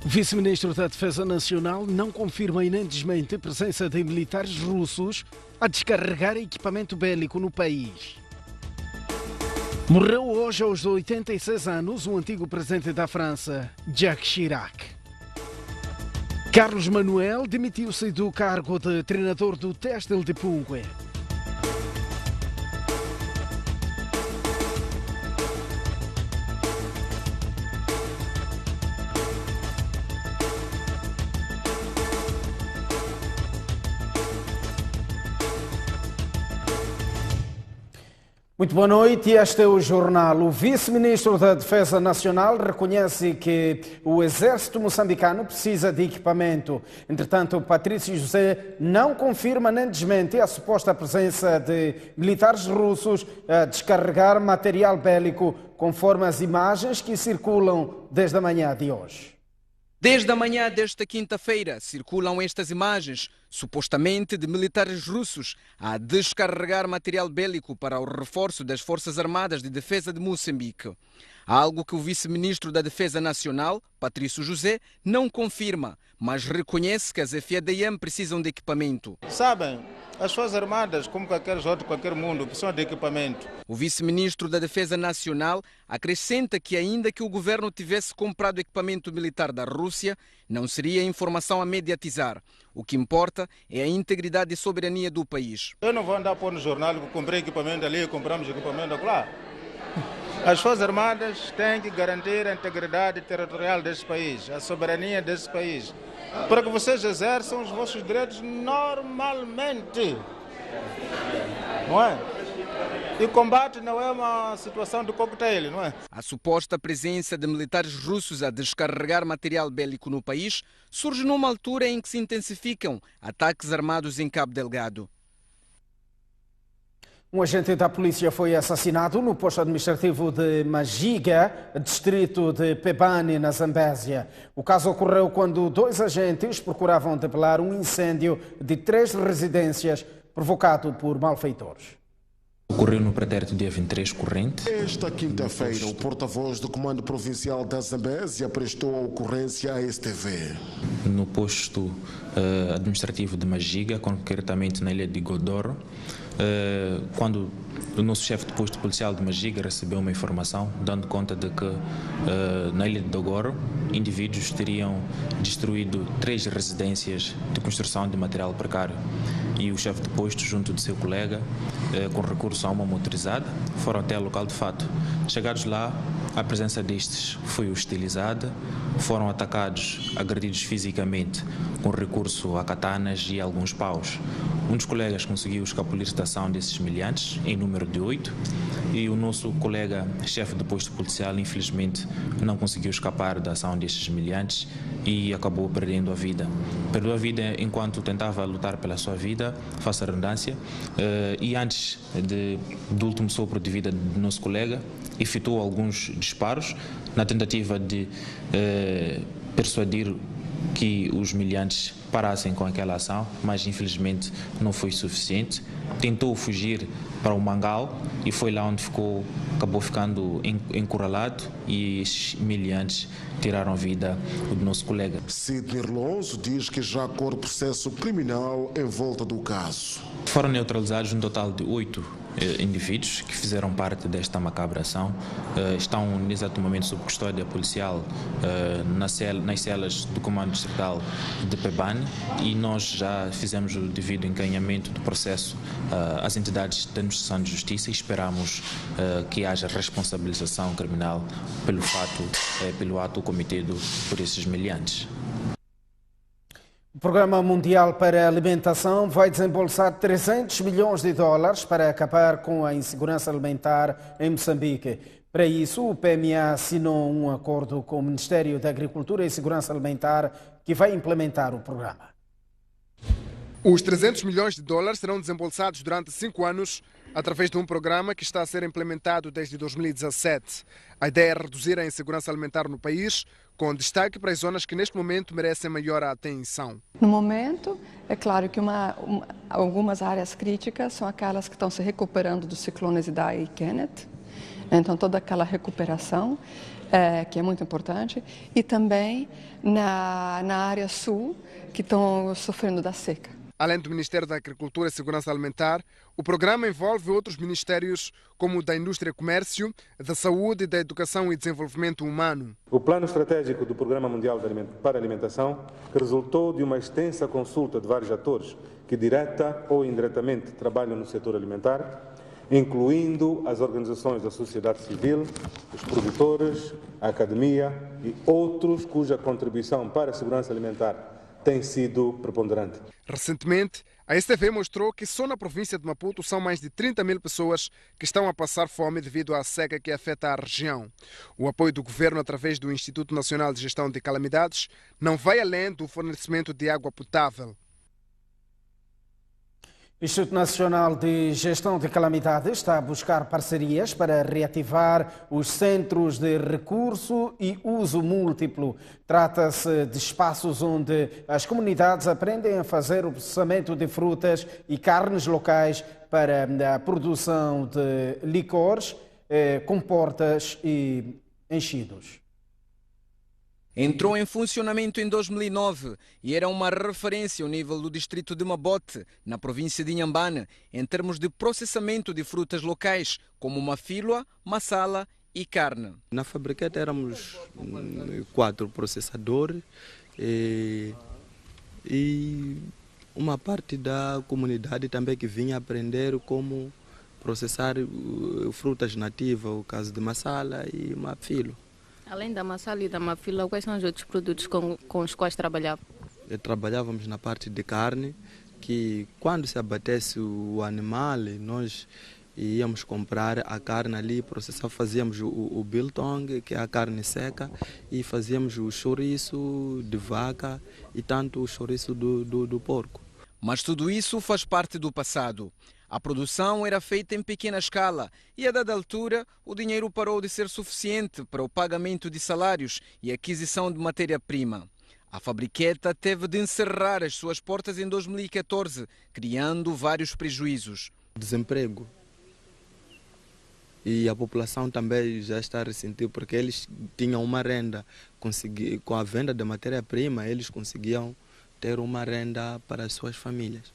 O vice-ministro da Defesa Nacional não confirma e nem desmente a presença de militares russos a descarregar equipamento bélico no país. Morreu hoje aos 86 anos o antigo presidente da França, Jacques Chirac. Carlos Manuel demitiu-se do cargo de treinador do Têxtil de Pungue. Muito boa noite, este é o jornal. O vice-ministro da Defesa Nacional reconhece que o exército moçambicano precisa de equipamento. Entretanto, Patrício José não confirma nem desmente a suposta presença de militares russos a descarregar material bélico, conforme as imagens que circulam desde a manhã de hoje. Desde a manhã desta quinta-feira circulam estas imagens, supostamente de militares russos, a descarregar material bélico para o reforço das Forças Armadas de Defesa de Moçambique. Algo que o vice-ministro da Defesa Nacional, Patrício José, não confirma, mas reconhece que as FADM precisam de equipamento. Sabem, as Forças Armadas, como qualquer mundo, precisam de equipamento. O vice-ministro da Defesa Nacional acrescenta que ainda que o governo tivesse comprado equipamento militar da Rússia, não seria informação a mediatizar. O que importa é a integridade e soberania do país. Eu não vou andar por no jornal que comprei equipamento ali, compramos equipamento lá. As Forças Armadas têm que garantir a integridade territorial deste país, a soberania deste país, para que vocês exerçam os vossos direitos normalmente. Não é? E combate não é uma situação de coquetel, não é? A suposta presença de militares russos a descarregar material bélico no país surge numa altura em que se intensificam ataques armados em Cabo Delgado. Um agente da polícia foi assassinado no posto administrativo de Majiga, distrito de Pebane, na Zambésia. O caso ocorreu quando dois agentes procuravam debelar um incêndio de 3 residências provocado por malfeitores. Ocorreu no pretérito dia 23 corrente. Esta quinta-feira, o porta-voz do Comando Provincial da Zambésia prestou a ocorrência à STV. No posto administrativo de Majiga, concretamente na ilha de Godoro, quando o nosso chefe de posto policial de Majiga recebeu uma informação dando conta de que na ilha de Dogoro indivíduos teriam destruído 3 residências de construção de material precário, e o chefe de posto, junto de seu colega, com recurso a uma motorizada, foram até o local de fato. Chegados lá, a presença destes foi hostilizada, foram atacados, agredidos fisicamente com recurso a katanas e alguns paus. Um dos colegas conseguiu escapulir-se da ação desses miliantes, em número de 8, e o nosso colega, chefe de posto policial, infelizmente não conseguiu escapar da ação destes miliantes e acabou perdendo a vida. Perdeu a vida enquanto tentava lutar pela sua vida, face à redundância, e antes do último sopro de vida do nosso colega, efetuou alguns disparos na tentativa de persuadir que os miliantes parassem com aquela ação, mas infelizmente não foi suficiente. Tentou fugir para o Mangal e foi lá onde acabou ficando encurralado, e esses miliantes tiraram a vida do nosso colega. Sidney Lonzo diz que já corre processo criminal em volta do caso. Foram neutralizados um total de 8 indivíduos que fizeram parte desta macabra ação. Estão nesse exato momento sob custódia policial nas celas do Comando Distrital de Pebane, e nós já fizemos o devido encaminhamento do processo às entidades da administração de justiça e esperamos que haja responsabilização criminal pelo ato cometido por esses miliantes. O Programa Mundial para a Alimentação vai desembolsar 300 milhões de dólares para acabar com a insegurança alimentar em Moçambique. Para isso, o PMA assinou um acordo com o Ministério da Agricultura e Segurança Alimentar, que vai implementar o programa. Os 300 milhões de dólares serão desembolsados durante 5 anos através de um programa que está a ser implementado desde 2017. A ideia é reduzir a insegurança alimentar no país, com destaque para as zonas que neste momento merecem maior atenção. No momento, é claro que algumas áreas críticas são aquelas que estão se recuperando dos ciclones Idai e Kenneth. Então, toda aquela recuperação, que é muito importante, e também na área sul, que estão sofrendo da seca. Além do Ministério da Agricultura e Segurança Alimentar, o programa envolve outros ministérios, como o da Indústria e Comércio, da Saúde, da Educação e Desenvolvimento Humano. O plano estratégico do Programa Mundial para a Alimentação, que resultou de uma extensa consulta de vários atores que direta ou indiretamente trabalham no setor alimentar, incluindo as organizações da sociedade civil, os produtores, a academia e outros cuja contribuição para a segurança alimentar tem sido preponderante. Recentemente, a STV mostrou que só na província de Maputo são mais de 30 mil pessoas que estão a passar fome devido à seca que afeta a região. O apoio do governo através do Instituto Nacional de Gestão de Calamidades não vai além do fornecimento de água potável. O Instituto Nacional de Gestão de Calamidades está a buscar parcerias para reativar os centros de recurso e uso múltiplo. Trata-se de espaços onde as comunidades aprendem a fazer o processamento de frutas e carnes locais para a produção de licores, comportas e enchidos. Entrou em funcionamento em 2009 e era uma referência ao nível do distrito de Mabote, na província de Inhambane, em termos de processamento de frutas locais, como mafílua, massala e carne. Na Fabriqueta éramos 4 processadores e uma parte da comunidade também que vinha aprender como processar frutas nativas, o caso de massala e mafílua. Além da massala e da mafílua, quais são os outros produtos com os quais trabalhavam? Trabalhávamos na parte de carne, que quando se abatesse o animal, nós íamos comprar a carne ali, processar, fazíamos o biltong, que é a carne seca, e fazíamos o chouriço de vaca e tanto o chouriço do porco. Mas tudo isso faz parte do passado. A produção era feita em pequena escala e, a dada altura, o dinheiro parou de ser suficiente para o pagamento de salários e aquisição de matéria-prima. A Fabriqueta teve de encerrar as suas portas em 2014, criando vários prejuízos. Desemprego. E a população também já está a ressentir, porque eles tinham uma renda, com a venda da matéria-prima, eles conseguiam ter uma renda para as suas famílias.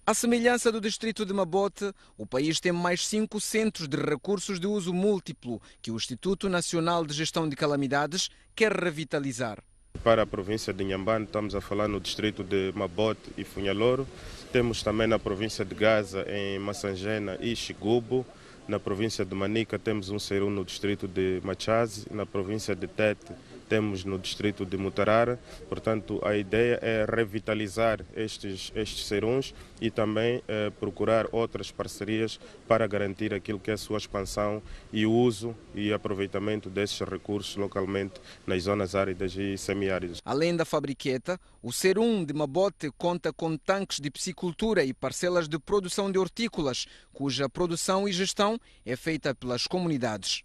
À semelhança do distrito de Mabote, o país tem mais 5 centros de recursos de uso múltiplo que o Instituto Nacional de Gestão de Calamidades quer revitalizar. Para a província de Inhambane, estamos a falar no distrito de Mabote e Funhalouro. Temos também na província de Gaza, em Massangena e Xigubo. Na província de Manica temos um cerum no distrito de Machazi. Na província de Tete temos no distrito de Mutarara. Portanto, a ideia é revitalizar estes ceruns e também procurar outras parcerias para garantir aquilo que é a sua expansão e o uso e aproveitamento desses recursos localmente nas zonas áridas e semiáridas. Além da Fabriqueta, o cerum de Mabote conta com tanques de piscicultura e parcelas de produção de hortícolas, cuja produção e gestão é feita pelas comunidades.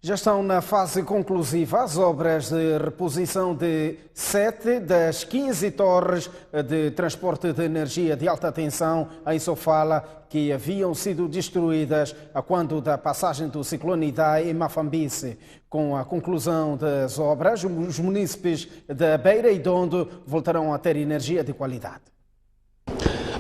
Já estão na fase conclusiva as obras de reposição de 7 das 15 torres de transporte de energia de alta tensão em Sofala, que haviam sido destruídas a quando da passagem do ciclone Idai em Mafambice. Com a conclusão das obras, os munícipes da Beira e Dondo voltarão a ter energia de qualidade.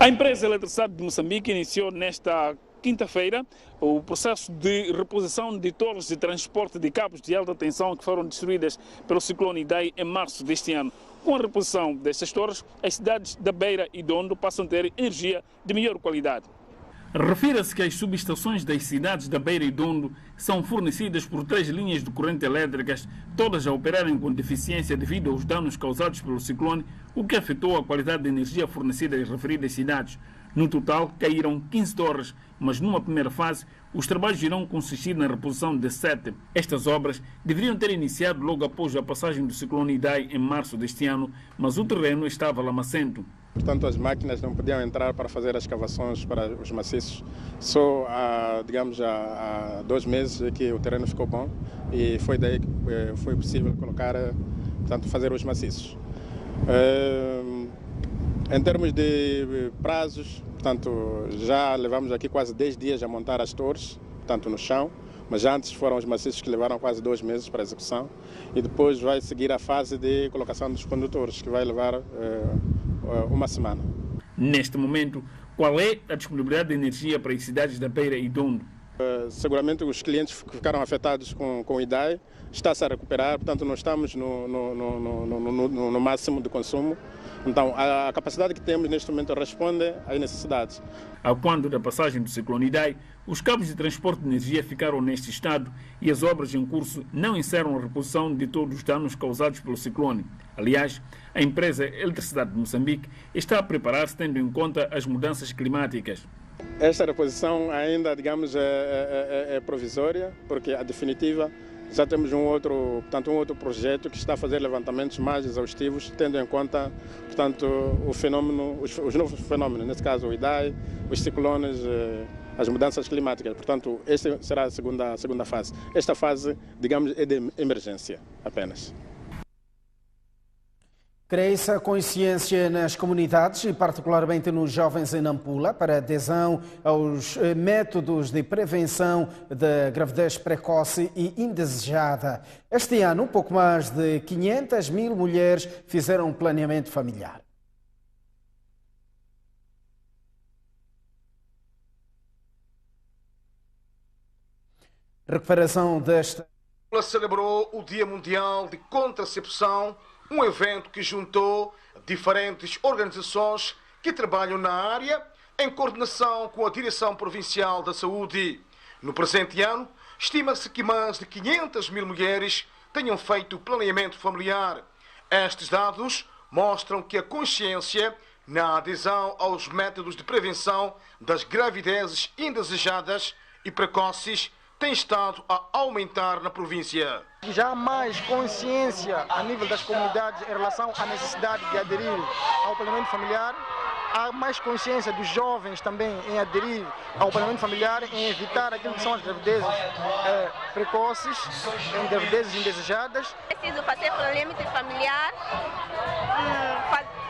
A empresa Eletricidade de Moçambique iniciou nesta quinta-feira o processo de reposição de torres de transporte de cabos de alta tensão que foram destruídas pelo ciclone Idai em março deste ano. Com a reposição destas torres, as cidades da Beira e Dondo passam a ter energia de melhor qualidade. Refira-se que as subestações das cidades da Beira e Dondo são fornecidas por 3 linhas de corrente elétricas, todas a operarem com deficiência devido aos danos causados pelo ciclone, o que afetou a qualidade de energia fornecida às referidas cidades. No total, caíram 15 torres, mas numa primeira fase, os trabalhos irão consistir na reposição de 7. Estas obras deveriam ter iniciado logo após a passagem do ciclone Idai em março deste ano, mas o terreno estava lamacento. Portanto, as máquinas não podiam entrar para fazer as escavações para os maciços. Só, há 2 meses que o terreno ficou bom e foi daí que foi possível colocar, portanto, fazer os maciços. Em termos de prazos, portanto, já levamos aqui quase 10 dias a montar as torres portanto, no chão, mas antes foram os maciços que levaram quase 2 meses para a execução, e depois vai seguir a fase de colocação dos condutores, que vai levar 1 semana. Neste momento, qual é a disponibilidade de energia para as cidades da Beira e Dondo? Seguramente os clientes que ficaram afetados com o IDAI está-se a recuperar, portanto não estamos no máximo de consumo. Então a capacidade que temos neste momento responde às necessidades. A quando da passagem do ciclone Idai, os cabos de transporte de energia ficaram neste estado e as obras em curso não encerram a reposição de todos os danos causados pelo ciclone. Aliás, a empresa Eletricidade de Moçambique está a preparar-se tendo em conta as mudanças climáticas. Esta reposição ainda, digamos, é provisória, porque a definitiva já temos um outro projeto que está a fazer levantamentos mais exaustivos, tendo em conta, portanto, os novos fenómenos, nesse caso o IDAI, os ciclones, as mudanças climáticas. Portanto, esta será a segunda fase. Esta fase, digamos, é de emergência apenas. Cresce a consciência nas comunidades e particularmente nos jovens em Nampula para adesão aos métodos de prevenção da gravidez precoce e indesejada. Este ano, pouco mais de 500.000 mulheres fizeram um planeamento familiar. Recuperação desta... Celebrou o Dia Mundial de Contracepção, um evento que juntou diferentes organizações que trabalham na área em coordenação com a Direção Provincial da Saúde. No presente ano, estima-se que mais de 500.000 mulheres tenham feito planeamento familiar. Estes dados mostram que a consciência na adesão aos métodos de prevenção das gravidezes indesejadas e precoces tem estado a aumentar na província. Já há mais consciência a nível das comunidades em relação à necessidade de aderir ao planeamento familiar. Há mais consciência dos jovens também em aderir ao planeamento familiar, em evitar aquilo que são as gravidezes precoces, em gravidezes indesejadas. É preciso fazer planeamento familiar,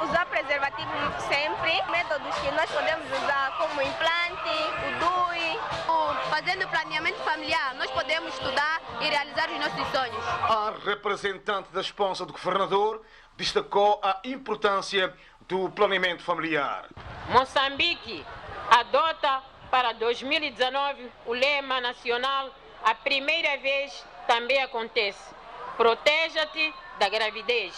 usar preservativo sempre, métodos que nós podemos usar como implante, o DUI. Fazendo planeamento familiar, nós podemos estudar e realizar os nossos sonhos. A representante da esposa do governador destacou a importância do planeamento familiar. Moçambique adota para 2019 o lema nacional, a primeira vez também acontece, proteja-te da gravidez,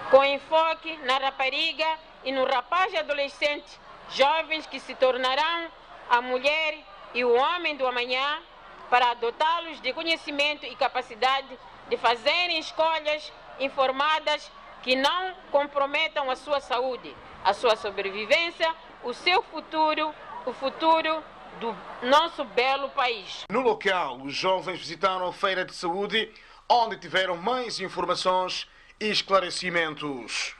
com enfoque na rapariga e no rapaz e adolescente, jovens que se tornarão a mulher e o homem do amanhã, para dotá-los de conhecimento e capacidade de fazerem escolhas informadas que não comprometam a sua saúde, a sua sobrevivência, o seu futuro, o futuro do nosso belo país. No local, os jovens visitaram a feira de saúde, onde tiveram mais informações e esclarecimentos.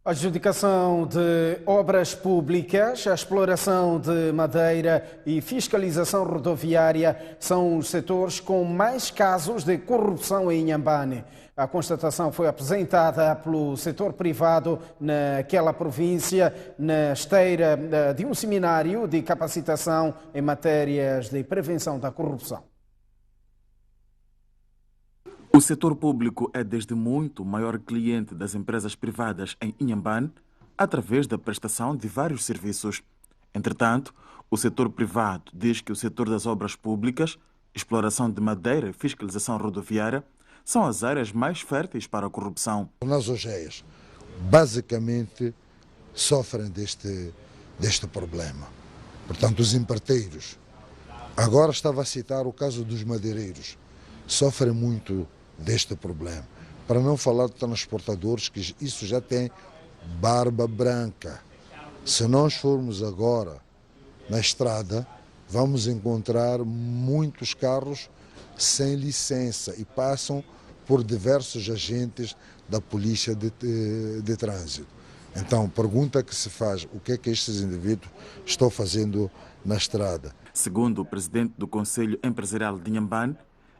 A adjudicação de obras públicas, a exploração de madeira e fiscalização rodoviária são os setores com mais casos de corrupção em Inhambane. A constatação foi apresentada pelo setor privado naquela província, na esteira de um seminário de capacitação em matérias de prevenção da corrupção. O setor público é desde muito o maior cliente das empresas privadas em Inhambane, através da prestação de vários serviços. Entretanto, o setor privado diz que o setor das obras públicas, exploração de madeira e fiscalização rodoviária são as áreas mais férteis para a corrupção. Nas OGEs, basicamente, sofrem deste problema. Portanto, os empreiteiros. Agora estava a citar o caso dos madeireiros. Sofrem muito deste problema. Para não falar de transportadores, que isso já tem barba branca. Se nós formos agora na estrada, vamos encontrar muitos carros sem licença e passam por diversos agentes da polícia de trânsito. Então, pergunta que se faz, o que é que estes indivíduos estão fazendo na estrada? Segundo o presidente do Conselho Empresarial de Inhambane,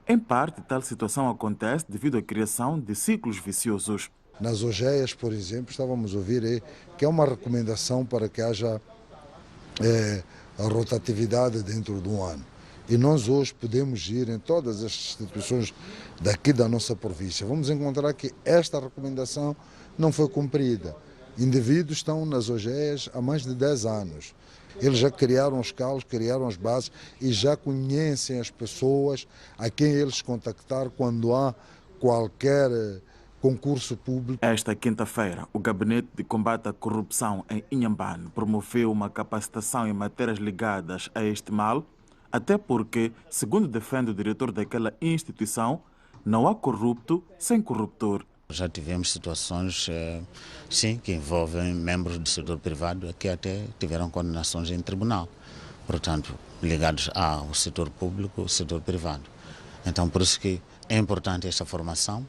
em parte, tal situação acontece devido à criação de ciclos viciosos. Nas OGEs, por exemplo, estávamos a ouvir que é uma recomendação para que haja a rotatividade dentro de um ano. E nós hoje podemos ir em todas as instituições daqui da nossa província. Vamos encontrar que esta recomendação não foi cumprida. Indivíduos estão nas OGEs há mais de 10 anos. Eles já criaram os calos, criaram as bases e já conhecem as pessoas a quem eles contactar quando há qualquer concurso público. Esta quinta-feira, o Gabinete de Combate à Corrupção em Inhambane promoveu uma capacitação em matérias ligadas a este mal, até porque, segundo defende o diretor daquela instituição, não há corrupto sem corruptor. Já tivemos situações, sim, que envolvem membros do setor privado que até tiveram condenações em tribunal, portanto, ligados ao setor público e setor privado. Então, por isso que é importante esta formação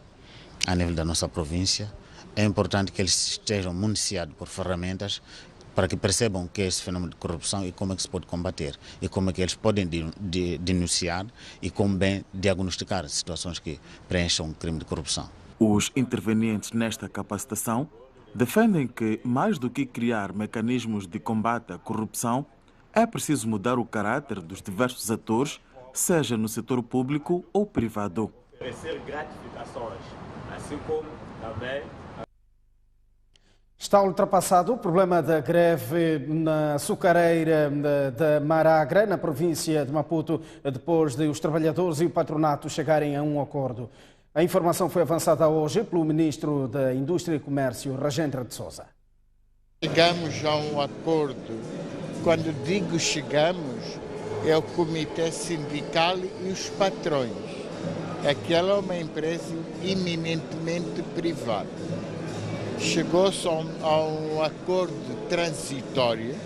a nível da nossa província, é importante que eles estejam municiados por ferramentas para que percebam o que é esse fenômeno de corrupção e como é que se pode combater, e como é que eles podem denunciar e como bem diagnosticar situações que preencham um crime de corrupção. Os intervenientes nesta capacitação defendem que, mais do que criar mecanismos de combate à corrupção, é preciso mudar o caráter dos diversos atores, seja no setor público ou privado. Oferecer gratificações, assim como também... Está ultrapassado o problema da greve na açucareira da Maragra, na província de Maputo, depois de os trabalhadores e o patronato chegarem a um acordo. A informação foi avançada hoje pelo Ministro da Indústria e Comércio, Rajendra de Sousa. Chegamos a um acordo. Quando digo chegamos, é o Comitê Sindical e os patrões. Aquela é uma empresa eminentemente privada. Chegou-se a um acordo transitório,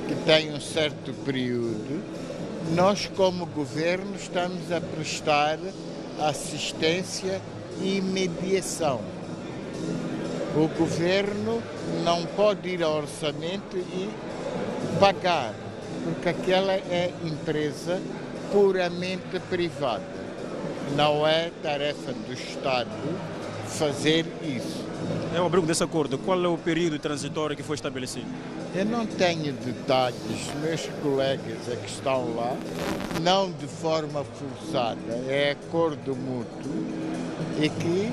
que tem um certo período. Nós, como governo, estamos a prestar assistência e mediação. O governo não pode ir ao orçamento e pagar, porque aquela é empresa puramente privada. Não é tarefa do Estado fazer isso. É o abrigo desse acordo. Qual é o período transitório que foi estabelecido? Eu não tenho detalhes, meus colegas é que estão lá, não de forma forçada, é acordo mútuo e que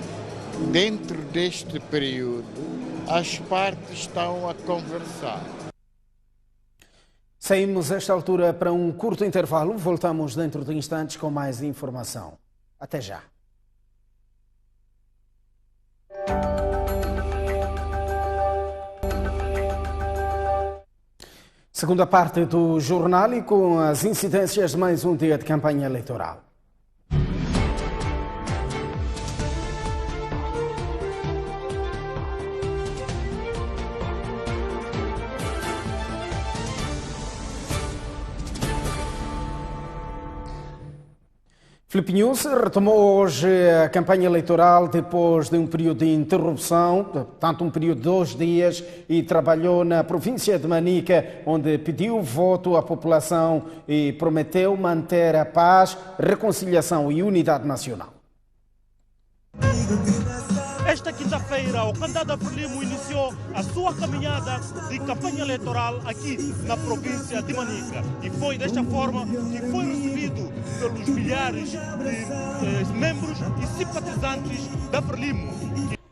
dentro deste período as partes estão a conversar. Saímos a esta altura para um curto intervalo, voltamos dentro de instantes com mais informação. Até já. Segunda parte do jornal e com as incidências de mais um dia de campanha eleitoral. Filipe News retomou hoje a campanha eleitoral depois de um período de interrupção, portanto um período de 2 dias, e trabalhou na província de Manica, onde pediu voto à população e prometeu manter a paz, reconciliação e unidade nacional. Esta quinta-feira, o candidato Frelimo iniciou a sua caminhada de campanha eleitoral aqui na província de Manica. E foi desta forma que foi recebido pelos milhares de membros e simpatizantes da Frelimo.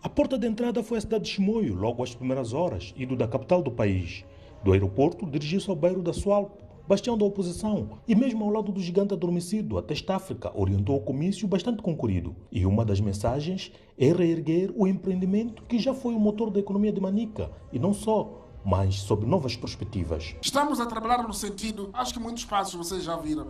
A porta de entrada foi a cidade de Chimoio, logo às primeiras horas, indo da capital do país. Do aeroporto, dirigiu-se ao bairro da Sualpo, bastião da oposição, e mesmo ao lado do gigante adormecido, a Teste África orientou o comício bastante concorrido. E uma das mensagens é reerguer o empreendimento que já foi o motor da economia de Manica, e não só, mas sob novas perspectivas. Estamos a trabalhar no sentido, acho que muitos passos vocês já viram.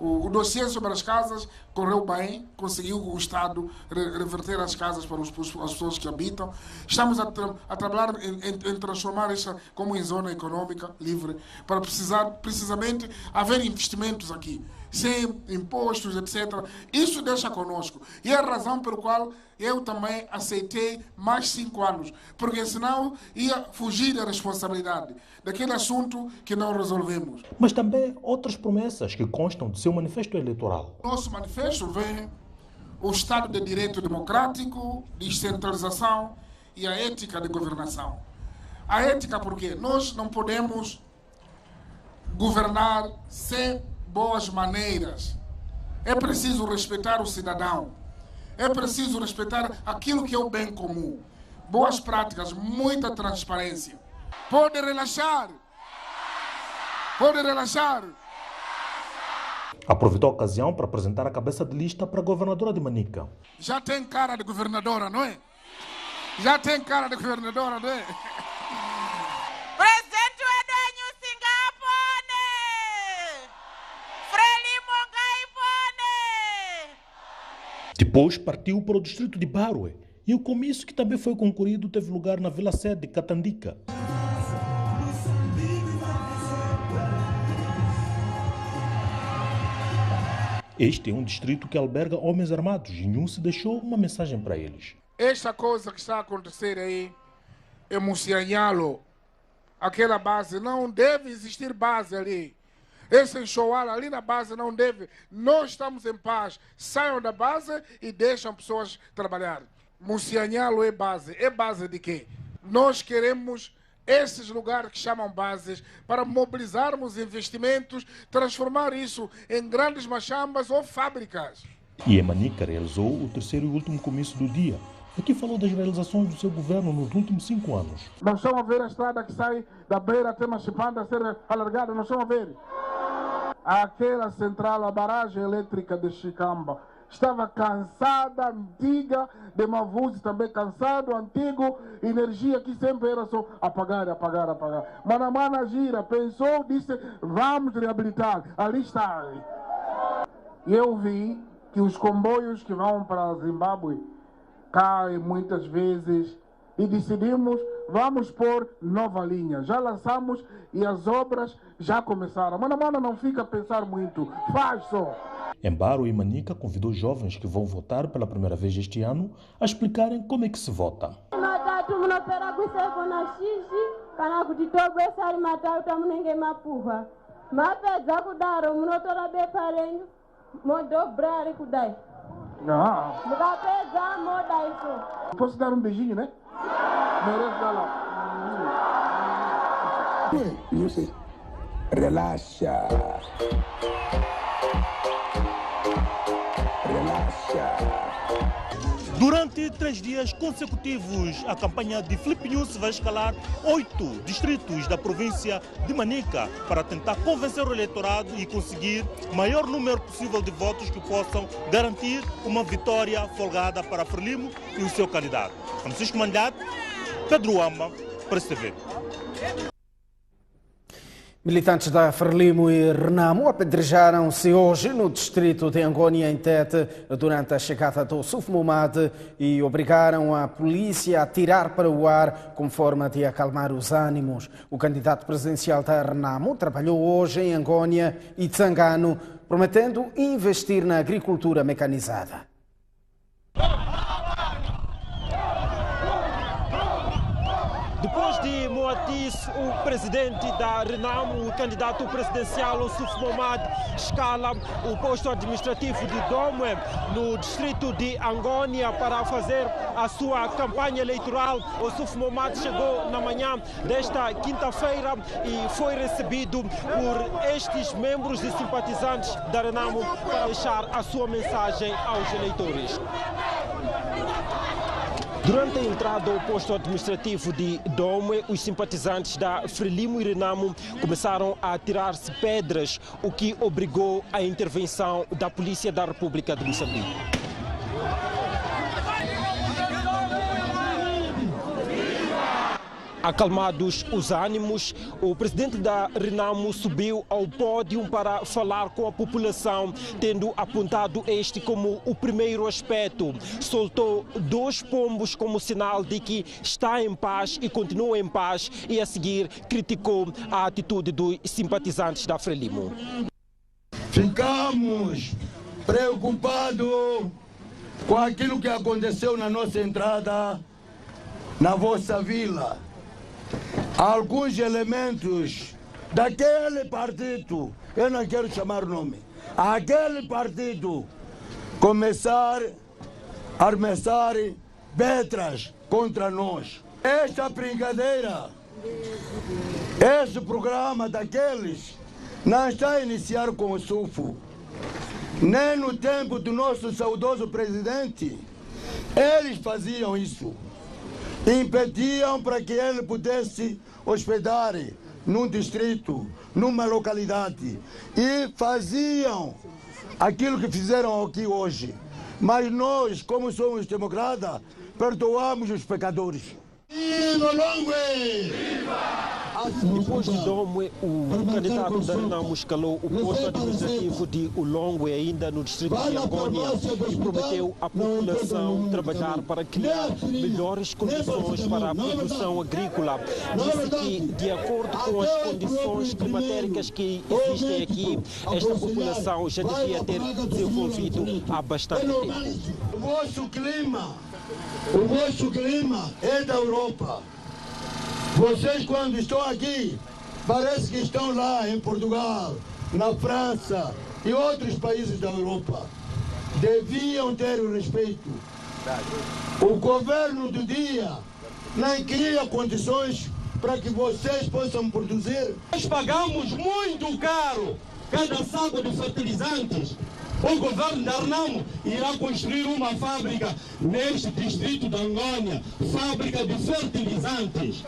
O dossiê sobre as casas correu bem, conseguiu o Estado reverter as casas para as pessoas que habitam. Estamos a trabalhar em transformar esta como em zona econômica livre, para precisamente haver investimentos aqui, sem impostos, etc. Isso deixa conosco. E é a razão pela qual eu também aceitei mais 5 anos, porque senão ia fugir da responsabilidade daquele assunto que não resolvemos. Mas também outras promessas que constam de seu manifesto eleitoral. Nosso manifesto vê o Estado de Direito Democrático, descentralização e a ética de governação. A ética porque nós não podemos governar sem boas maneiras. É preciso respeitar o cidadão. É preciso respeitar aquilo que é o bem comum. Boas práticas, muita transparência. Pode relaxar. Pode relaxar. Aproveitou a ocasião para apresentar a cabeça de lista para a governadora de Manica. Já tem cara de governadora, não é? Já tem cara de governadora, não é? Presidente Wedenho Singapone! Frelimo Gaipone! Depois partiu para o distrito de Barue e o comício, que também foi concorrido, teve lugar na Vila Sede de Catandica. Este é um distrito que alberga homens armados e Nhusi deixou uma mensagem para eles. Esta coisa que está a acontecer aí é Musianhalo. Aquela base, não deve existir base ali. Esse enxoal ali na base não deve. Nós estamos em paz. Saiam da base e deixam pessoas trabalhar. Musianhalo é base. É base de quê? Nós queremos esses lugares que chamam bases para mobilizarmos investimentos, transformar isso em grandes machambas ou fábricas. E em Manica realizou o terceiro e último comício do dia. Aqui falou das realizações do seu governo nos últimos 5 anos. Nós estamos a ver a estrada que sai da beira até Machipanda a ser alargada, nós estamos a ver. Aquela central, a barragem elétrica de Chicamba, estava cansada, antiga, de Mavuzi também cansado, antigo, energia que sempre era só apagar. Manamana gira, pensou, disse, vamos reabilitar, ali está. E eu vi que os comboios que vão para Zimbábue caem muitas vezes e decidimos, vamos pôr nova linha. Já lançamos e as obras já começaram. Manamana não fica a pensar muito, faz só. Em Barue e Manica convidou jovens que vão votar pela primeira vez este ano a explicarem como é que se vota. Não. Posso dar um beijinho, né? Merece dar lá. Não sei. Relaxa. Durante 3 dias consecutivos, a campanha de Flip News vai escalar 8 distritos da província de Manica para tentar convencer o eleitorado e conseguir o maior número possível de votos que possam garantir uma vitória folgada para Frelimo e o seu candidato. Francisco Mandato, Pedro Amba, Press TV. Militantes da Frelimo e Renamo apedrejaram-se hoje no distrito de Angônia, em Tete, durante a chegada do Suf Momad e obrigaram a polícia a atirar para o ar como forma de acalmar os ânimos. O candidato presidencial da Renamo trabalhou hoje em Angônia e Tsangano, prometendo investir na agricultura mecanizada. Depois de Moatis, o presidente da Renamo, o candidato presidencial, o Suf Momad, escala o posto administrativo de Domwe, no distrito de Angônia, para fazer a sua campanha eleitoral. O Suf Momad chegou na manhã desta quinta-feira e foi recebido por estes membros e simpatizantes da Renamo para deixar a sua mensagem aos eleitores. Durante a entrada ao posto administrativo de Domwe, os simpatizantes da Frelimo e Renamo começaram a atirar-se pedras, o que obrigou a intervenção da Polícia da República de Moçambique. Acalmados os ânimos, o presidente da Renamo subiu ao pódio para falar com a população, tendo apontado este como o primeiro aspecto. Soltou 2 pombos como sinal de que está em paz e continua em paz, e a seguir criticou a atitude dos simpatizantes da Frelimo. Ficamos preocupados com aquilo que aconteceu na nossa entrada na vossa vila. Alguns elementos daquele partido, eu não quero chamar o nome, aquele partido começar a arremessar pedras contra nós. Esta brincadeira, esse programa daqueles não está a iniciar com o SUFO. Nem no tempo do nosso saudoso presidente, eles faziam isso. Impediam para que ele pudesse hospedar num distrito, numa localidade. E faziam aquilo que fizeram aqui hoje. Mas nós, como somos democratas, perdoamos os pecadores. Viva Longwe! Depois de Domwe, o candidato da Renamo escalou o posto administrativo de Ulongwe, ainda no distrito de Angônia, e prometeu à população trabalhar para criar melhores condições para a produção agrícola. Disse que, de acordo com as condições climatéricas que existem aqui, esta população já devia ter desenvolvido há bastante tempo. O vosso clima é da Europa. Vocês, quando estão aqui, parece que estão lá em Portugal, na França e outros países da Europa. Deviam ter o respeito. O governo do dia não cria condições para que vocês possam produzir. Nós pagamos muito caro cada saco de fertilizantes. O governo da Renamo irá construir uma fábrica neste distrito de Angônia, fábrica de fertilizantes.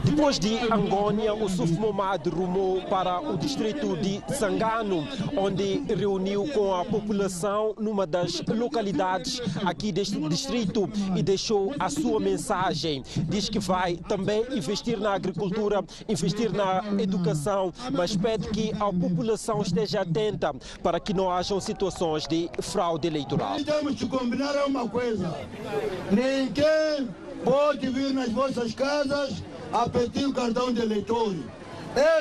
Depois de Angônia, o SUFMOMAD rumou para o distrito de Sangano, onde reuniu com a população numa das localidades aqui deste distrito e deixou a sua mensagem. Diz que vai também investir na agricultura, investir na educação, mas pede que a população esteja atenta para que não hajam situações de fraude eleitoral. Temos que combinar uma coisa: ninguém pode vir nas vossas casas a pedir o cartão de eleitor.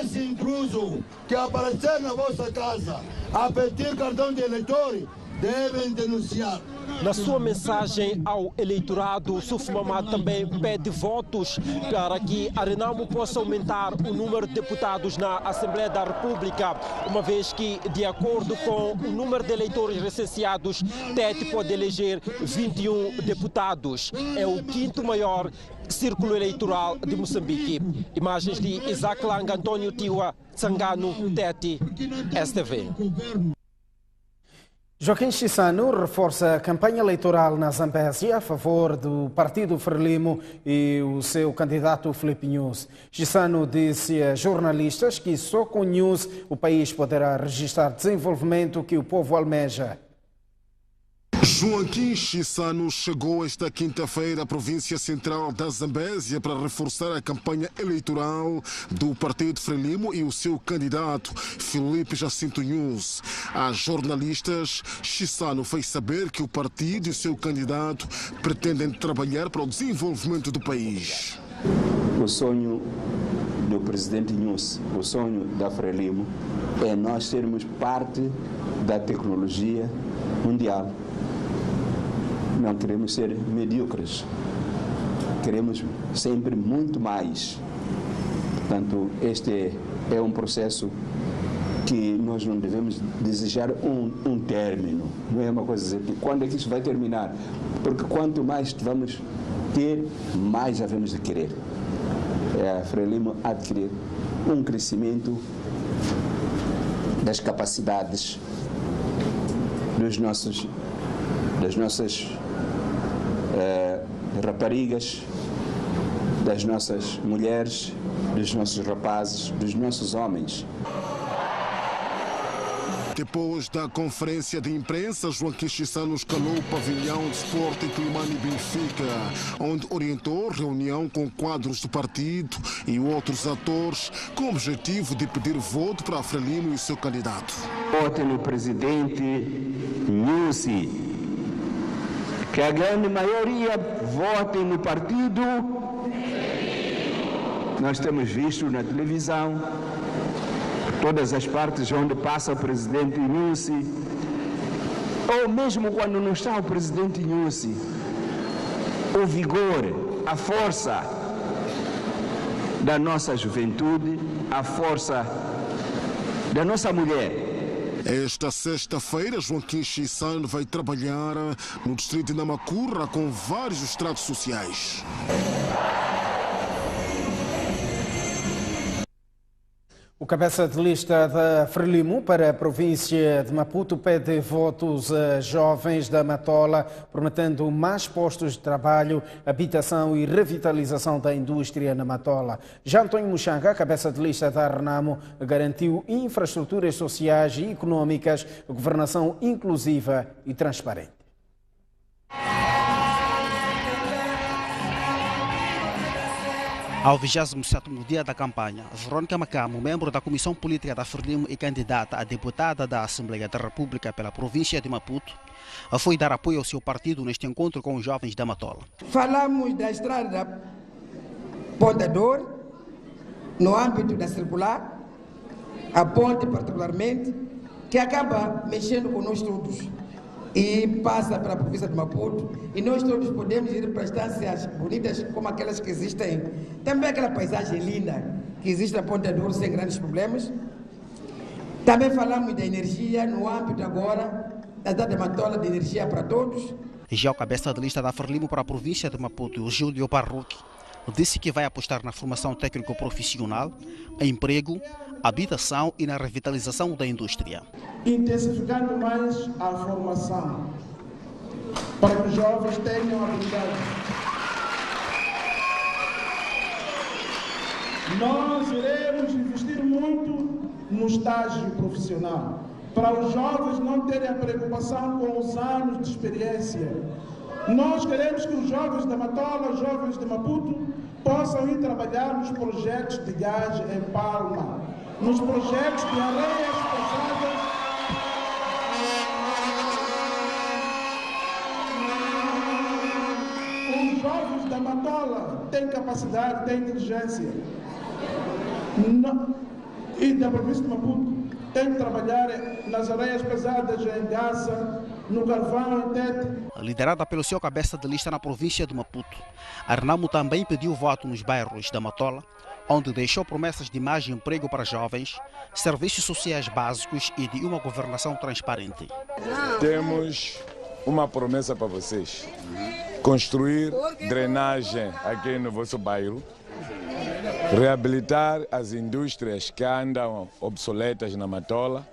Esse intruso que aparecer na vossa casa a pedir cartão de eleitor, devem denunciar. Na sua mensagem ao eleitorado, o SUFMOMAD também pede votos para que a Renamo possa aumentar o número de deputados na Assembleia da República, uma vez que, de acordo com o número de eleitores recenseados, Tete pode eleger 21 deputados. É o quinto maior círculo eleitoral de Moçambique. Imagens de Isaac Lang, Antônio Tiwa, Sangano, Tete, STV. Joaquim Chissano reforça a campanha eleitoral na Zambésia a favor do Partido Frelimo e o seu candidato Filipe Nyusi. Chissano disse a jornalistas que só com Nyusi o país poderá registrar desenvolvimento que o povo almeja. Joaquim Chissano chegou esta quinta-feira à província central da Zambésia para reforçar a campanha eleitoral do Partido Frelimo e o seu candidato, Filipe Jacinto Nyusi. A jornalistas, Chissano fez saber que o partido e o seu candidato pretendem trabalhar para o desenvolvimento do país. O sonho do presidente Nyusi, o sonho da Frelimo, é nós sermos parte da tecnologia mundial. Não queremos ser medíocres, queremos sempre muito mais. Portanto, este é um processo que nós não devemos desejar um término. Não é uma coisa dizer quando é que isso vai terminar, porque quanto mais vamos ter, mais havemos de querer. A Frelimo adquirir um crescimento das capacidades das nossas raparigas, das nossas mulheres, dos nossos rapazes, dos nossos homens. Depois da conferência de imprensa, Joaquim Chissano escalou o pavilhão de esporte em Climane Benfica, onde orientou reunião com quadros do partido e outros atores, com o objetivo de pedir voto para a Frelimo e o seu candidato. Votem no presidente Nyusi. Que a grande maioria vote no partido. Nós temos visto na televisão, todas as partes onde passa o presidente Nyusi, ou mesmo quando não está o presidente Nyusi, o vigor, a força da nossa juventude, a força da nossa mulher. Esta sexta-feira, Joaquim Chissano vai trabalhar no distrito de Namacurra com vários estratos sociais. O cabeça de lista da Frelimo para a província de Maputo pede votos a jovens da Matola, prometendo mais postos de trabalho, habitação e revitalização da indústria na Matola. Já António Muxanga, cabeça de lista da Renamo, garantiu infraestruturas sociais e econômicas, governação inclusiva e transparente. Ao 27º dia da campanha, Verônica Macamo, membro da Comissão Política da Frelimo e candidata a deputada da Assembleia da República pela província de Maputo, foi dar apoio ao seu partido neste encontro com os jovens da Matola. Falamos da estrada Ponta Dor, no âmbito da circular, a ponte particularmente, que acaba mexendo com nós todos e passa para a província de Maputo, e nós todos podemos ir para estâncias bonitas como aquelas que existem. Também aquela paisagem linda que existe na Ponta Dor sem grandes problemas. Também falamos da energia no âmbito agora da cidade de Matola, de energia para todos. Já o cabeça de lista da Frelimo para a província de Maputo, o Júlio Parruque, disse que vai apostar na formação técnico-profissional, emprego, habitação e na revitalização da indústria. Intensificando mais a formação para que os jovens tenham habilidade. Nós iremos investir muito no estágio profissional, para os jovens não terem a preocupação com os anos de experiência. Nós queremos que os jovens da Matola, os jovens de Maputo, possam ir trabalhar nos projetos de gás em Palma, nos projetos de areias pesadas. Os jovens da Matola têm capacidade, têm inteligência. E da província de Maputo têm que trabalhar nas areias pesadas em Gaza, no Carvão, em Tete. Liderada pelo seu cabeça de lista na província de Maputo, a Renamo também pediu voto nos bairros da Matola, onde deixou promessas de mais emprego para jovens, serviços sociais básicos e de uma governação transparente. Temos uma promessa para vocês: construir drenagem aqui no vosso bairro, reabilitar as indústrias que andam obsoletas na Matola,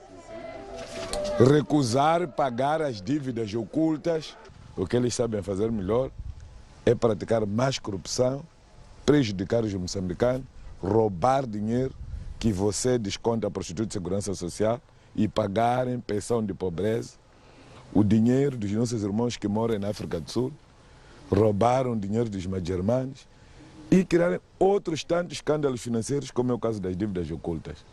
recusar pagar as dívidas ocultas. O que eles sabem fazer melhor é praticar mais corrupção, prejudicar os moçambicanos, roubar dinheiro que você desconta para o Instituto de Segurança Social e pagarem pensão de pobreza, o dinheiro dos nossos irmãos que moram na África do Sul, roubaram o dinheiro dos magermanos e criarem outros tantos escândalos financeiros, como é o caso das dívidas ocultas.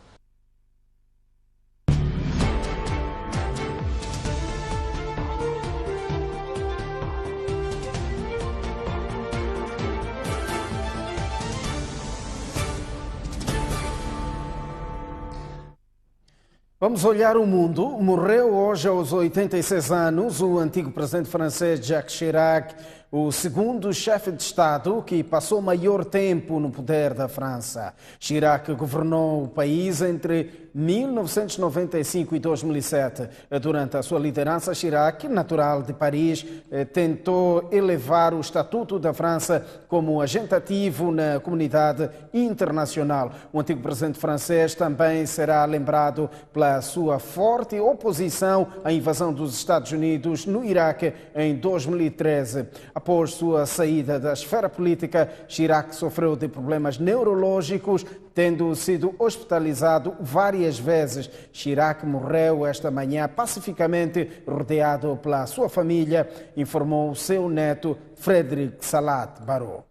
Vamos olhar o mundo. Morreu hoje aos 86 anos o antigo presidente francês Jacques Chirac, o segundo chefe de Estado que passou maior tempo no poder da França. Chirac governou o país entre 1995 e 2007. Durante a sua liderança, Chirac, natural de Paris, tentou elevar o estatuto da França como agente ativo na comunidade internacional. O antigo presidente francês também será lembrado pela sua forte oposição à invasão dos Estados Unidos no Iraque em 2013. Após sua saída da esfera política, Chirac sofreu de problemas neurológicos, tendo sido hospitalizado várias vezes. Chirac morreu esta manhã pacificamente, rodeado pela sua família, informou seu neto Frédéric Salat Barrot.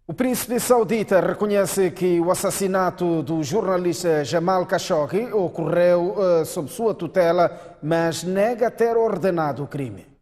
O príncipe saudita reconhece que o assassinato do jornalista Jamal Khashoggi ocorreu sob sua tutela, mas nega ter ordenado o crime.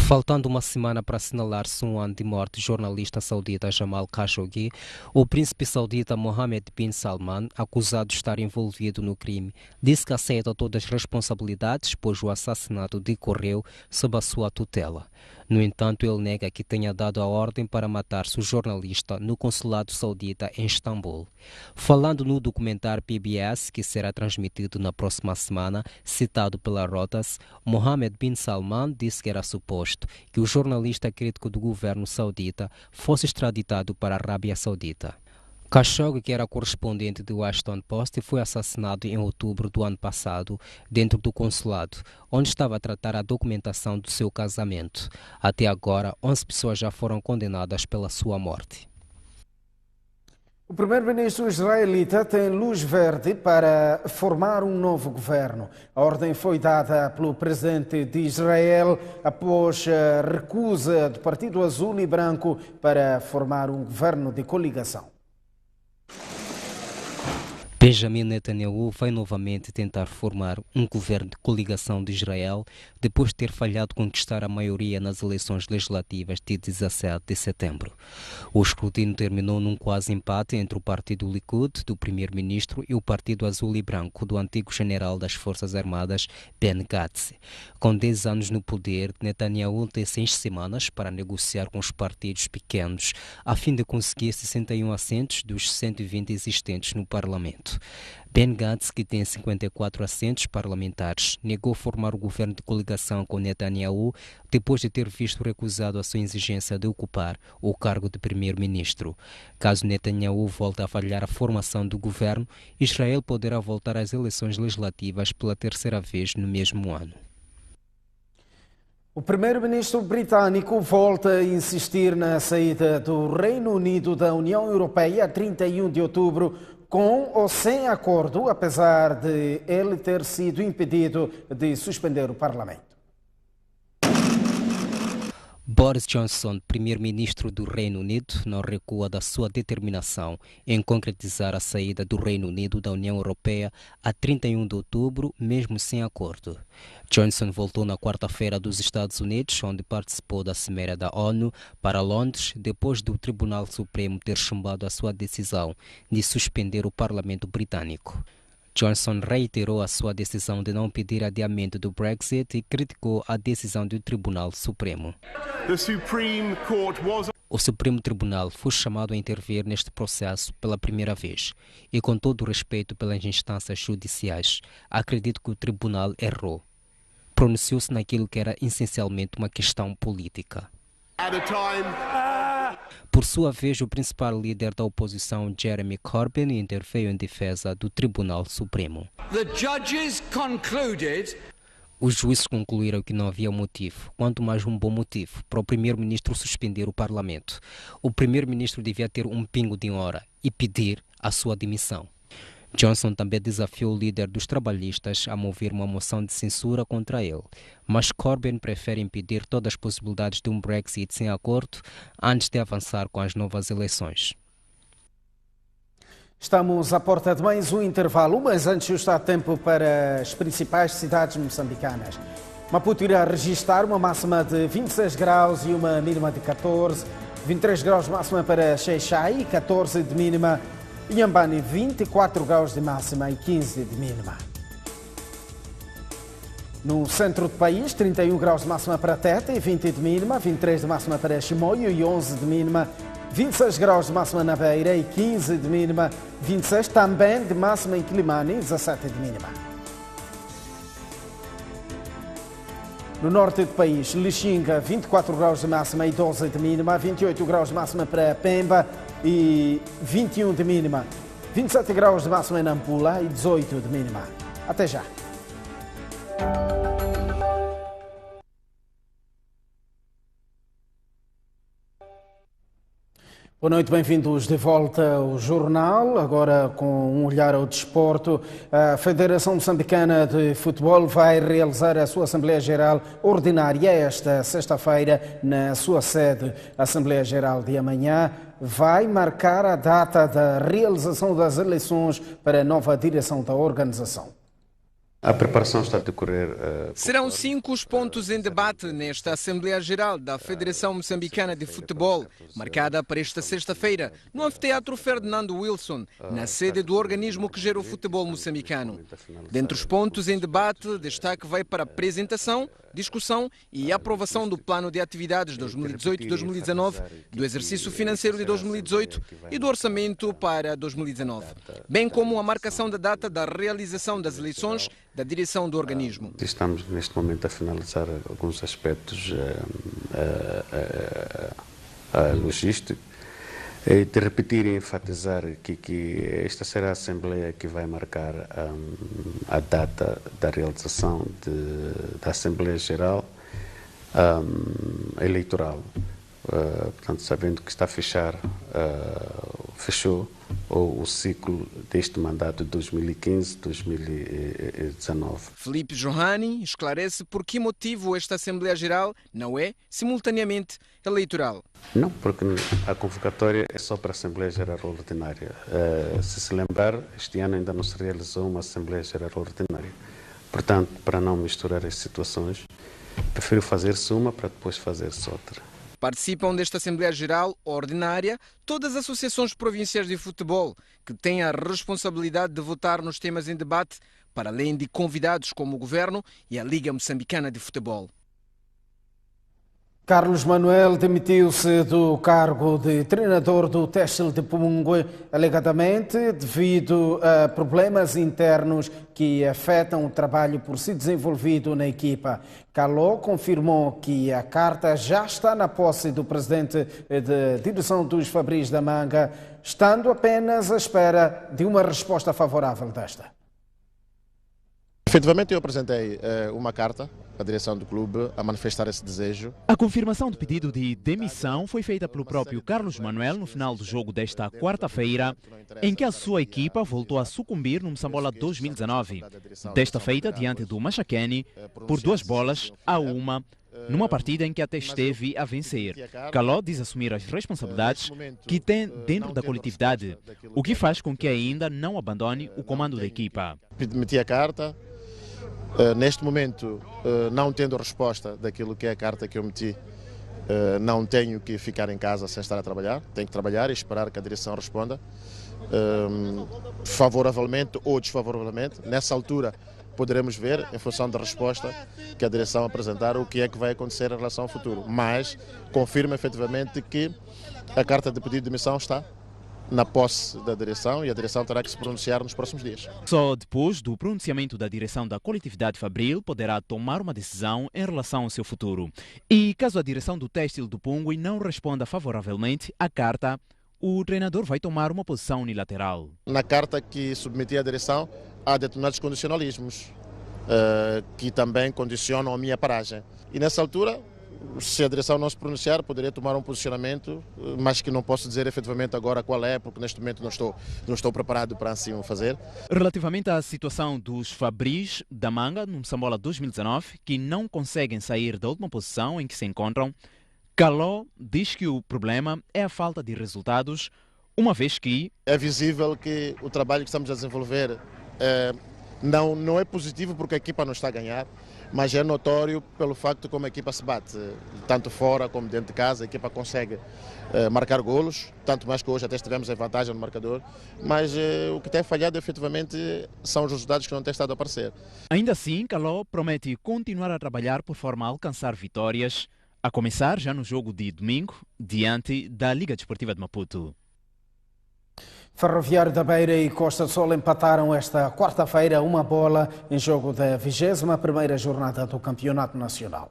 Faltando uma semana para assinalar-se um ano de morte do jornalista saudita Jamal Khashoggi, o príncipe saudita Mohammed bin Salman, acusado de estar envolvido no crime, disse que aceita todas as responsabilidades, pois o assassinato decorreu sob a sua tutela. No entanto, ele nega que tenha dado a ordem para matar-se o jornalista no consulado saudita em Istambul. Falando no documentário PBS, que será transmitido na próxima semana, citado pela Reuters, Mohammed bin Salman disse que era suposto que o jornalista crítico do governo saudita fosse extraditado para a Arábia Saudita. Khashoggi, que era correspondente do Washington Post, foi assassinado em outubro do ano passado dentro do consulado, onde estava a tratar a documentação do seu casamento. Até agora, 11 pessoas já foram condenadas pela sua morte. O primeiro-ministro israelita tem luz verde para formar um novo governo. A ordem foi dada pelo presidente de Israel após a recusa do Partido Azul e Branco para formar um governo de coligação. Benjamin Netanyahu vai novamente tentar formar um governo de coligação de Israel depois de ter falhado conquistar a maioria nas eleições legislativas de 17 de setembro. O escrutínio terminou num quase empate entre o partido Likud, do primeiro-ministro, e o partido Azul e Branco, do antigo general das Forças Armadas, Ben Gantz. Com 10 anos no poder, Netanyahu tem 6 semanas para negociar com os partidos pequenos, a fim de conseguir 61 assentos dos 120 existentes no parlamento. Ben Gantz, que tem 54 assentos parlamentares, negou formar o governo de coligação com Netanyahu depois de ter visto recusado a sua exigência de ocupar o cargo de primeiro-ministro. Caso Netanyahu volte a falhar a formação do governo, Israel poderá voltar às eleições legislativas pela terceira vez no mesmo ano. O primeiro-ministro britânico volta a insistir na saída do Reino Unido da União Europeia a 31 de outubro, com ou sem acordo, apesar de ele ter sido impedido de suspender o Parlamento. Boris Johnson, primeiro-ministro do Reino Unido, não recua da sua determinação em concretizar a saída do Reino Unido da União Europeia a 31 de outubro, mesmo sem acordo. Johnson voltou na quarta-feira dos Estados Unidos, onde participou da Cimeira da ONU, para Londres, depois do Tribunal Supremo ter chumbado a sua decisão de suspender o Parlamento britânico. Johnson reiterou a sua decisão de não pedir adiamento do Brexit e criticou a decisão do Tribunal Supremo. O Supremo Tribunal foi chamado a intervir neste processo pela primeira vez e, com todo o respeito pelas instâncias judiciais, acredito que o Tribunal errou. Pronunciou-se naquilo que era essencialmente uma questão política. Por sua vez, o principal líder da oposição, Jeremy Corbyn, interveio em defesa do Tribunal Supremo. Os juízes concluíram que não havia motivo, quanto mais um bom motivo, para o primeiro-ministro suspender o Parlamento. O primeiro-ministro devia ter um pingo de honra e pedir a sua demissão. Johnson também desafiou o líder dos trabalhistas a mover uma moção de censura contra ele, mas Corbyn prefere impedir todas as possibilidades de um Brexit sem acordo antes de avançar com as novas eleições. Estamos à porta de mais um intervalo, mas antes está tempo para as principais cidades moçambicanas. Maputo irá registrar uma máxima de 26 graus e uma mínima de 14, 23 graus de máxima para Xai-Xai e 14 de mínima. Inhambane, 24 graus de máxima e 15 de mínima. No centro do país, 31 graus de máxima para Tete e 20 de mínima, 23 de máxima para Chimoio e 11 de mínima, 26 graus de máxima na Beira e 15 de mínima, 26 também de máxima em Quilimane e 17 de mínima. No norte do país, Lixinga, 24 graus de máxima e 12 de mínima, 28 graus de máxima para Pemba e 21 de mínima, 27 graus de máxima em Nampula e 18 de mínima. Até já. Boa noite, bem-vindos de volta ao jornal. Agora com um olhar ao desporto. A Federação Moçambicana de Futebol vai realizar a sua Assembleia Geral Ordinária esta sexta-feira na sua sede. A Assembleia Geral de amanhã vai marcar a data da realização das eleições para a nova direção da organização. A preparação está a decorrer. Serão 5 os pontos em debate nesta Assembleia Geral da Federação Moçambicana de Futebol, marcada para esta sexta-feira, no Anfiteatro Ferdinando Wilson, na sede do organismo que gera o futebol moçambicano. Dentre os pontos em debate, destaque vai para a apresentação, discussão e aprovação do Plano de Atividades 2018-2019, do exercício financeiro de 2018 e do orçamento para 2019, bem como a marcação da data da realização das eleições da direção do organismo. Estamos neste momento a finalizar alguns aspectos logísticos e de repetir e enfatizar que esta será a Assembleia que vai marcar a data da realização da Assembleia Geral eleitoral. Portanto, sabendo que está a fechou o ciclo deste mandato de 2015-2019. Felipe Johani esclarece por que motivo esta Assembleia Geral não é, simultaneamente, eleitoral. Não, porque a convocatória é só para a Assembleia Geral Ordinária. Se lembrar, este ano ainda não se realizou uma Assembleia Geral Ordinária. Portanto, para não misturar as situações, prefiro fazer-se uma para depois fazer-se outra. Participam desta Assembleia Geral Ordinária todas as associações provinciais de futebol, que têm a responsabilidade de votar nos temas em debate, para além de convidados como o Governo e a Liga Moçambicana de Futebol. Carlos Manuel demitiu-se do cargo de treinador do Têxtil de Pumungue, alegadamente devido a problemas internos que afetam o trabalho por si desenvolvido na equipa. Caló confirmou que a carta já está na posse do presidente da direção dos Fabris da Manga, estando apenas à espera de uma resposta favorável desta. Efetivamente, eu apresentei uma carta à direção do clube a manifestar esse desejo. A confirmação do pedido de demissão foi feita pelo próprio Carlos Manuel no final do jogo desta quarta-feira, em que a sua equipa voltou a sucumbir no Moçambola 2019. Desta feita, diante do Machacane, por 2-1, numa partida em que até esteve a vencer. Caló diz assumir as responsabilidades que tem dentro da coletividade, o que faz com que ainda não abandone o comando da equipa. Meti a carta. Neste momento, não tendo resposta daquilo que é a carta que eu meti, não tenho que ficar em casa sem estar a trabalhar. Tenho que trabalhar e esperar que a direção responda favoravelmente ou desfavoravelmente. Nessa altura poderemos ver, em função da resposta que a direção apresentar, o que é que vai acontecer em relação ao futuro. Mas confirma efetivamente que a carta de pedido de demissão está na posse da direção e a direção terá que se pronunciar nos próximos dias. Só depois do pronunciamento da direção da coletividade fabril poderá tomar uma decisão em relação ao seu futuro. E caso a direção do Têxtil do Pumungue não responda favoravelmente à carta, o treinador vai tomar uma posição unilateral. Na carta que submeti à direção há determinados condicionalismos que também condicionam a minha paragem. E nessa altura, se a direção não se pronunciar, poderia tomar um posicionamento, mas que não posso dizer efetivamente agora qual é, porque neste momento não estou preparado para assim o fazer. Relativamente à situação dos Fabris da Manga no Moçambola 2019, que não conseguem sair da última posição em que se encontram, Caló diz que o problema é a falta de resultados, uma vez que é visível que o trabalho que estamos a desenvolver não é positivo porque a equipa não está a ganhar, mas é notório pelo facto de como a equipa se bate, tanto fora como dentro de casa. A equipa consegue marcar golos, tanto mais que hoje até estivemos em vantagem no marcador, mas o que tem falhado efetivamente são os resultados que não têm estado a aparecer. Ainda assim, Caló promete continuar a trabalhar por forma a alcançar vitórias, a começar já no jogo de domingo, diante da Liga Desportiva de Maputo. Ferroviário da Beira e Costa do Sol empataram esta quarta-feira 1-1 em jogo da 21ª jornada do Campeonato Nacional.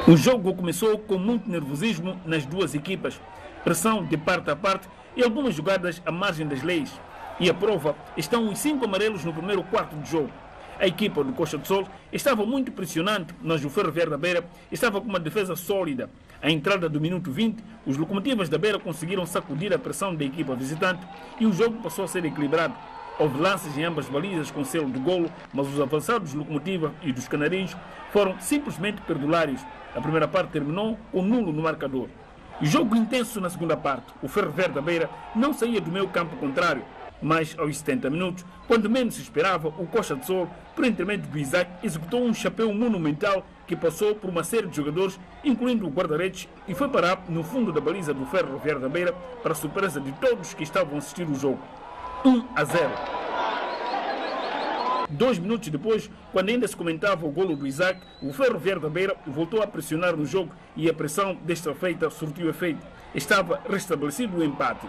O jogo começou com muito nervosismo nas duas equipas, pressão de parte a parte e algumas jogadas à margem das leis. E a prova estão os 5 amarelos no primeiro quarto de jogo. A equipa do Costa do Sol estava muito pressionante, mas o Ferroviário da Beira estava com uma defesa sólida. À entrada do minuto 20, os locomotivas da Beira conseguiram sacudir a pressão da equipa visitante e o jogo passou a ser equilibrado. Houve lances em ambas balizas com selo de golo, mas os avançados dos Locomotiva e dos Canarinhos foram simplesmente perdulários. A primeira parte terminou com nulo no marcador. Jogo intenso na segunda parte. O Ferroviário da Beira não saía do meio campo contrário. mas aos 70 minutos, quando menos se esperava, o Costa de Sol, por intermédio do Isaac, executou um chapéu monumental que passou por uma série de jogadores, incluindo o guarda-redes, e foi parar no fundo da baliza do Ferroviário da Beira, para a surpresa de todos que estavam a assistir o jogo. 1-0. 2 minutos depois, quando ainda se comentava o golo do Isaac, o Ferroviário da Beira voltou a pressionar no jogo e a pressão desta feita surtiu efeito. Estava restabelecido o empate.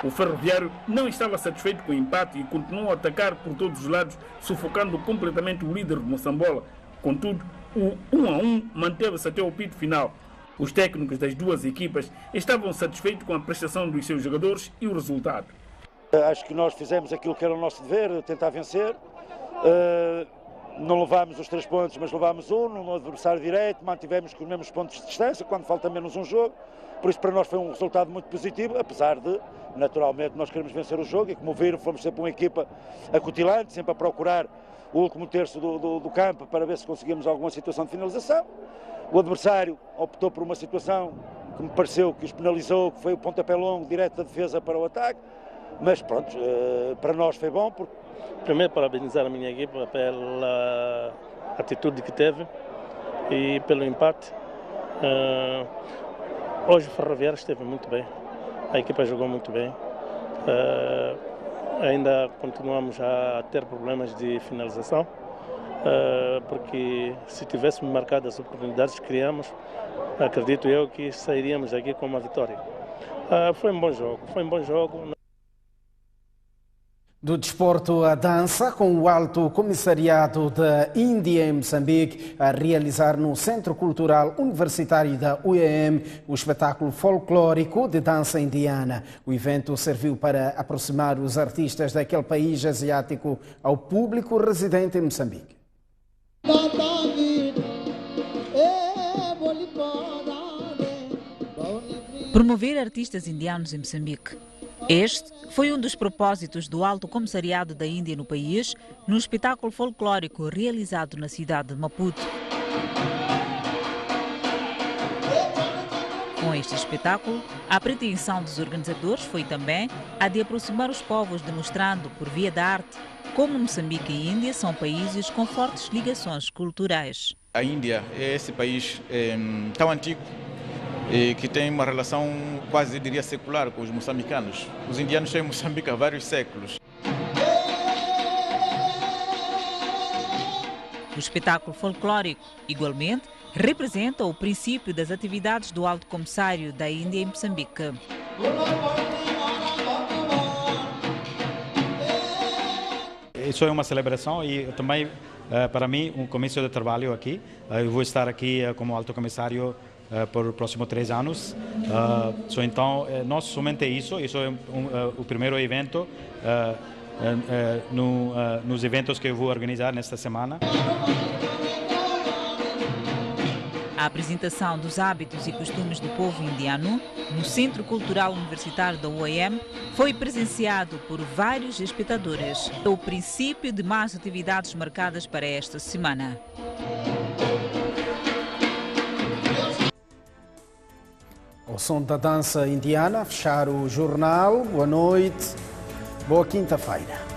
O Ferroviário não estava satisfeito com o empate e continuou a atacar por todos os lados, sufocando completamente o líder de Moçambola. Contudo, o 1-1 manteve-se até o pito final. Os técnicos das duas equipas estavam satisfeitos com a prestação dos seus jogadores e o resultado. Acho que nós fizemos aquilo que era o nosso dever, tentar vencer. Não levámos os 3 pontos, mas levámos um no adversário direito, mantivemos com os mesmos pontos de distância, quando falta menos um jogo. Por isso, para nós foi um resultado muito positivo, apesar de, naturalmente, nós queremos vencer o jogo e, como viram, fomos sempre uma equipa acutilante, sempre a procurar o último terço do campo para ver se conseguimos alguma situação de finalização. O adversário optou por uma situação que me pareceu que os penalizou, que foi o pontapé longo, direto da defesa para o ataque, mas pronto, para nós foi bom. Porque... Primeiro, parabenizar a minha equipa pela atitude que teve e pelo empate. Hoje o Ferroviário esteve muito bem, a equipa jogou muito bem. Ainda continuamos a ter problemas de finalização, porque se tivéssemos marcado as oportunidades que criamos, acredito eu que sairíamos daqui com uma vitória. Foi um bom jogo. Do desporto à dança, com o Alto Comissariado da Índia em Moçambique a realizar no Centro Cultural Universitário da UEM o espetáculo folclórico de dança indiana. O evento serviu para aproximar os artistas daquele país asiático ao público residente em Moçambique. Promover artistas indianos em Moçambique. Este foi um dos propósitos do Alto Comissariado da Índia no país, no espetáculo folclórico realizado na cidade de Maputo. Com este espetáculo, a pretensão dos organizadores foi também a de aproximar os povos, demonstrando, por via da arte, como Moçambique e Índia são países com fortes ligações culturais. A Índia é esse país tão antigo, que tem uma relação quase, diria, secular com os moçambicanos. Os indianos estão em Moçambique há vários séculos. O espetáculo folclórico, igualmente, representa o princípio das atividades do Alto Comissário da Índia em Moçambique. Isso é uma celebração e também, para mim, um começo de trabalho aqui. Eu vou estar aqui como Alto Comissário por os próximos 3 anos. Então, não somente isso é o primeiro evento nos eventos que eu vou organizar nesta semana. A apresentação dos hábitos e costumes do povo indiano no Centro Cultural Universitário da UEM foi presenciado por vários espectadores. É o princípio de mais atividades marcadas para esta semana. Ao som da dança indiana, fechar o jornal. Boa noite, boa quinta-feira.